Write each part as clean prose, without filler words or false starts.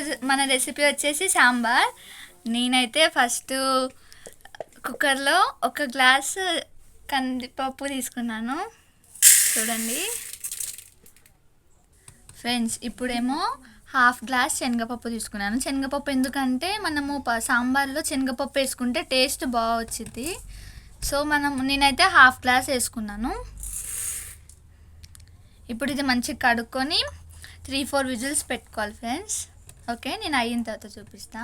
ఈరోజు మన రెసిపీ వచ్చేసి సాంబార్. నేనైతే ఫస్ట్ కుక్కర్లో 1 గ్లాసు కందిపప్పు తీసుకున్నాను. చూడండి ఫ్రెండ్స్, ఇప్పుడేమో 1/2 గ్లాస్ శనగపప్పు తీసుకున్నాను. శనగపప్పు ఎందుకంటే మనము సాంబార్లో శనగపప్పు వేసుకుంటే టేస్ట్ బాగా వచ్చింది. సో నేనైతే 1/2 గ్లాస్ వేసుకున్నాను. ఇప్పుడు ఇది మంచిగా కడుక్కొని 3-4 విజిల్స్ పెట్టుకోవాలి ఫ్రెండ్స్. ఓకే, నేను అయిన తర్వాత చూపిస్తా.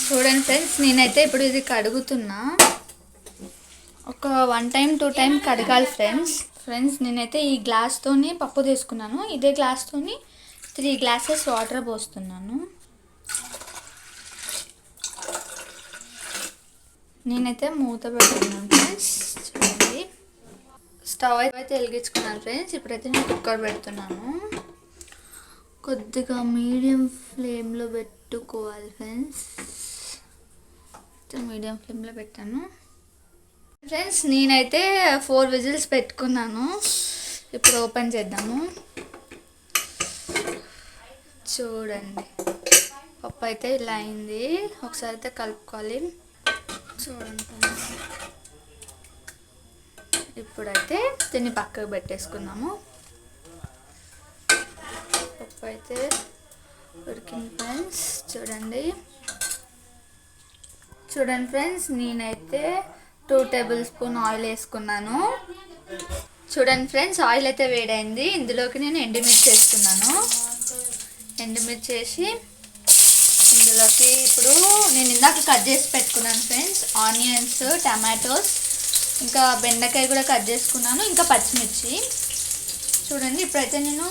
చూడండి ఫ్రెండ్స్, నేనైతే ఇప్పుడు ఇది కడుగుతున్నా. ఒక 1 టైం 2 టైం కడగాలి ఫ్రెండ్స్ నేనైతే ఈ గ్లాస్తోని పప్పు తీసుకున్నాను. ఇదే గ్లాస్తోని 3 గ్లాసెస్ వాటర్ పోస్తున్నాను. నేనైతే మూత పెడుతున్నాను ఫ్రెండ్స్. చూడండి, స్టవ్ అయితే వెలిగించుకున్నాను ఫ్రెండ్స్. ఇప్పుడైతే నేను కుక్కర్ పెడుతున్నాను. కొద్దిగా మీడియం ఫ్లేమ్లో పెట్టుకోవాలి ఫ్రెండ్స్. మీడియం ఫ్లేమ్లో పెట్టాను ఫ్రెండ్స్. నేనైతే 4 విజిల్స్ పెట్టుకున్నాను. ఇప్పుడు ఓపెన్ చేద్దాము. చూడండి, పప్పు అయితే ఇలా అయింది. ఒకసారి అయితే కలుపుకోవాలి. చూడండి, ఇప్పుడైతే దీన్ని పక్కకు పెట్టేసుకుందాము. పప్పు అయితే ఉడికింది ఫ్రెండ్స్. చూడండి ఫ్రెండ్స్, నేనైతే 2 టేబుల్ స్పూన్ ఆయిల్ వేసుకున్నాను. చూడండి ఫ్రెండ్స్, ఆయిల్ అయితే వేడైంది. ఇందులోకి నేను ఎండుమిర్చి వేస్తున్నాను. ఎండుమిర్చి వేసి ఇందులోకి ఇప్పుడు నేను ఇందాక కట్ చేసి పెట్టుకున్నాను ఫ్రెండ్స్. ఆనియన్స్, టమాటోస్, ఇంకా బెండకాయ కూడా కట్ చేసుకున్నాను, ఇంకా పచ్చిమిర్చి. చూడండి, ఇప్పుడైతే నేను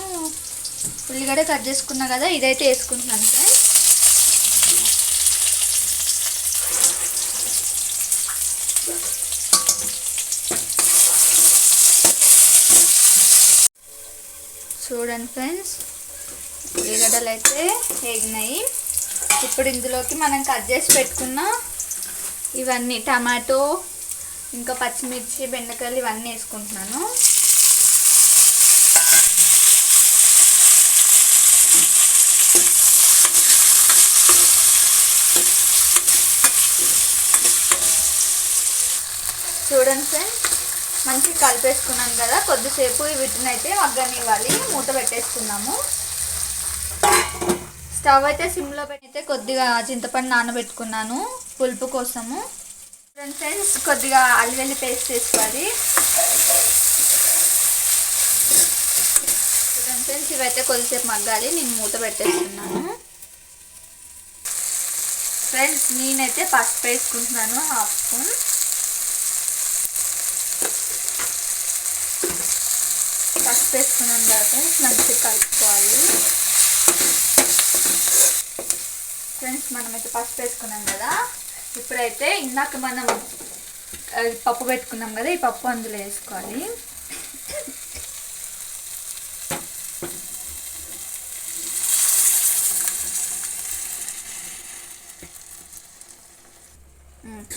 ఉల్లిగడ్డ కట్ చేసుకున్నా కదా, ఇదైతే వేసుకుంటున్నాను ఫ్రెండ్స్. చూడండి ఫ్రెండ్స్, ఉల్లిగడ్డలు అయితే వేగినాయి. ఇప్పుడు ఇందులోకి మనం కట్ చేసి పెట్టుకున్న ఇవన్నీ టమాటో, ఇంకా పచ్చిమిర్చి, బెండకాయలు ఇవన్నీ వేసుకుంటున్నాను. చూడండి ఫ్రెండ్స్, మంచిగా కలిపేసుకున్నాను కదా. కొద్దిసేపు వీటిని అయితే మగ్గనివ్వాలి. మూత పెట్టేసుకున్నాము. స్టవ్ అయితే సిమ్లో పెట్టి కొద్దిగా చింతపండు నానబెట్టుకున్నాను పులుపు కోసము. ఫ్రెండ్స్, కొద్దిగా అల్లం పేస్ట్ వేసుకోవాలి. చూడండి ఫ్రెండ్స్, ఇవైతే కొద్దిసేపు మగ్గాలి. నేను మూత పెట్టేస్తున్నాను ఫ్రెండ్స్. నేనైతే పసుపు వేసుకుంటున్నాను 1/2 స్పూన్. పసుపు వేసుకున్నాను కదా ఫ్రెండ్స్, మంచిగా కలుపుకోవాలి. ఫ్రెండ్స్, మనమైతే పసుపు వేసుకున్నాం కదా. ఇప్పుడైతే ఇందాక మనం పప్పు పెట్టుకున్నాం కదా, ఈ పప్పు అందులో వేసుకోవాలి.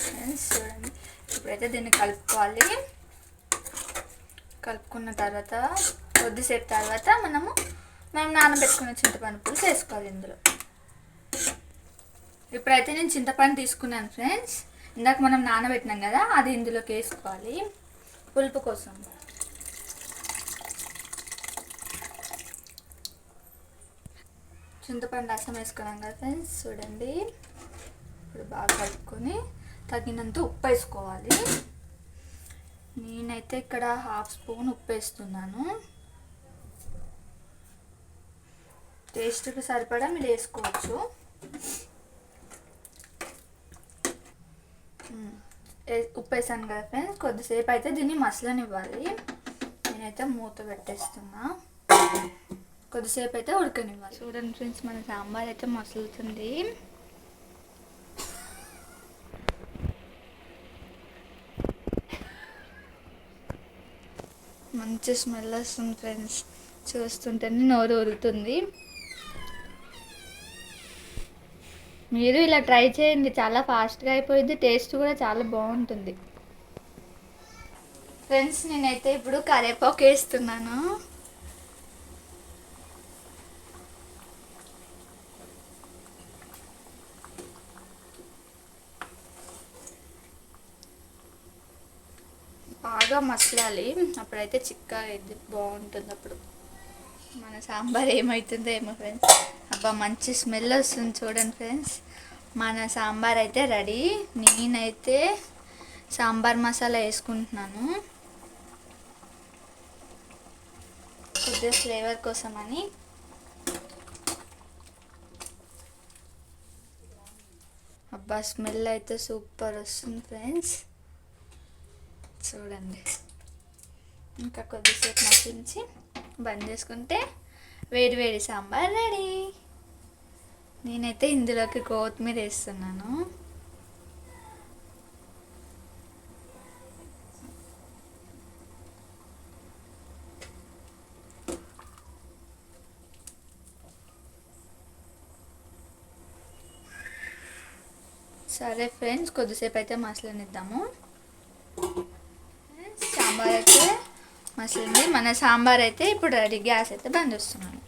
ఫ్రెండ్స్ చూడండి, ఇప్పుడైతే దీన్ని కలుపుకోవాలి. కలుపుకున్న తర్వాత కొద్దిసేపు తర్వాత మనం నానబెట్టుకున్న చింతపండు పులుసు వేసుకోవాలి ఇందులో. ఇప్పుడైతే నేను చింతపండు తీసుకున్నాను ఫ్రెండ్స్. ఇందాక మనం నానబెట్టినాం కదా, అది ఇందులోకి వేసుకోవాలి పులుపు కోసం. చింతపండు రసం వేసుకున్నాం కదా ఫ్రెండ్స్. చూడండి, ఇప్పుడు బాగా కలుపుకొని తగినంత ఉప్పు వేసుకోవాలి. నేనైతే ఇక్కడ 1/2 స్పూన్ ఉప్పు వేస్తున్నాను. టేస్ట్కి సరిపడా మీరు వేసుకోవచ్చు. ఉప్పు వేసాను కదా ఫ్రెండ్స్. కొద్దిసేపు అయితే దీన్ని మసలనివ్వాలి. నేనైతే మూత పెట్టేస్తున్నా. కొద్దిసేపు అయితే ఉడకనివ్వాలి. చూడండి ఫ్రెండ్స్, మన సాంబార్ అయితే మసులుతుంది. మంచి స్మెల్ వస్తుంది ఫ్రెండ్స్. చూస్తుంటేనే నోరు ఊరుతుంది. మీరు ఇలా ట్రై చేయండి, చాలా ఫాస్ట్గా అయిపోయింది. టేస్ట్ కూడా చాలా బాగుంటుంది ఫ్రెండ్స్. నేనైతే ఇప్పుడు కరివేపాకు వేస్తున్నాను. బాగా మసలాలి, అప్పుడైతే చిక్కగా అయింది, బాగుంటుంది. అప్పుడు మన సాంబార్ ఏమవుతుందో ఏమో ఫ్రెండ్స్. అబ్బా మంచి స్మెల్ వస్తుంది చూడండి ఫ్రెండ్స్. మన సాంబార్ అయితే రెడీ. నేనైతే సాంబార్ మసాలా వేసుకుంటున్నాను కొద్దిగా ఫ్లేవర్ కోసమని. అబ్బా స్మెల్ అయితే సూపర్ వస్తుంది ఫ్రెండ్స్, చూడండి. ఇంకా కొద్దిసేపు మగ్గించి బంద్ చేసుకుంటే వేడి వేడి సాంబార్ రెడీ. నేనైతే ఇందులోకి కొత్తిమీర వేస్తున్నాను. సరే ఫ్రెండ్స్, కొద్దిసేపు అయితే మసలనిద్దాము. సాంబార్ అయితే మసలింది. మన సాంబార్ అయితే ఇప్పుడు రెడీ. గ్యాస్ అయితే బంద్ చేస్తున్నాను.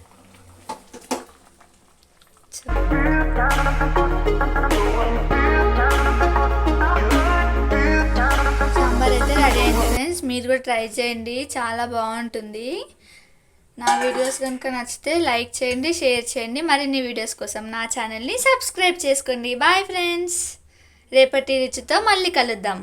సాంబార్ అయితే రెడీ అయింది ఫ్రెండ్స్. మీరు కూడా ట్రై చేయండి, చాలా బాగుంటుంది. నా వీడియోస్ కనుక నచ్చితే లైక్ చేయండి, షేర్ చేయండి. మరిన్ని వీడియోస్ కోసం నా ఛానల్ని సబ్స్క్రైబ్ చేసుకోండి. బాయ్ ఫ్రెండ్స్, రేపటి రుచితో మళ్ళీ కలుద్దాం.